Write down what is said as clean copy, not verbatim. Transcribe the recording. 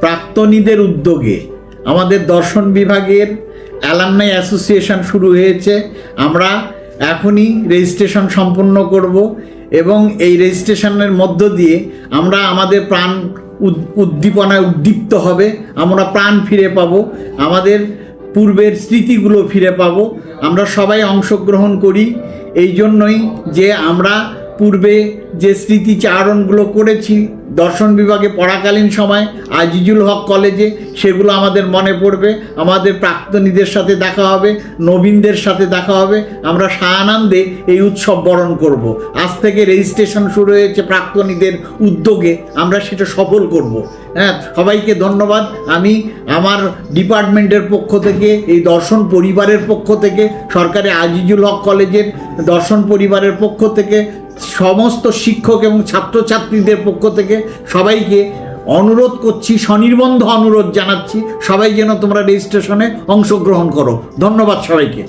প্রাক্তনীদের উদ্যোগে আমাদের দর্শন বিভাগের অ্যালামনাই অ্যাসোসিয়েশন শুরু হয়েছে। আমরা এখনই রেজিস্ট্রেশন সম্পন্ন করব এবং এই রেজিস্ট্রেশনের মধ্য দিয়ে আমরা আমাদের প্রাণ উদ্দীপনায় উদ্দীপ্ত হবে, আমরা প্রাণ ফিরে পাব, আমাদের পূর্বের স্মৃতিগুলো ফিরে পাব। আমরা সবাই অংশগ্রহণ করি এই জন্যই যে আমরা পূর্বে যে স্মৃতিচারণগুলো করেছি দর্শন বিভাগে পড়াকালীন সময় আজিজুল হক কলেজে, সেগুলো আমাদের মনে পড়বে। আমাদের প্রাক্তনীদের সাথে দেখা হবে, নবীনদের সাথে দেখা হবে। আমরা সানন্দে এই উৎসব বরণ করব। আজ থেকে রেজিস্ট্রেশন শুরু হয়েছে প্রাক্তনীদের উদ্যোগে, আমরা সেটা সফল করব। হ্যাঁ, সবাইকে ধন্যবাদ। আমি আমার ডিপার্টমেন্টের পক্ষ থেকে, এই দর্শন পরিবারের পক্ষ থেকে, সরকারি আজিজুল হক কলেজের দর্শন পরিবারের পক্ষ থেকে, সমস্ত শিক্ষক এবং ছাত্রছাত্রীদের পক্ষ থেকে সবাইকে অনুরোধ করছি, স্বনির্বন্ধ অনুরোধ জানাচ্ছি, সবাই যেন তোমরা রেজিস্ট্রেশনে অংশগ্রহণ করো। ধন্যবাদ সবাইকে।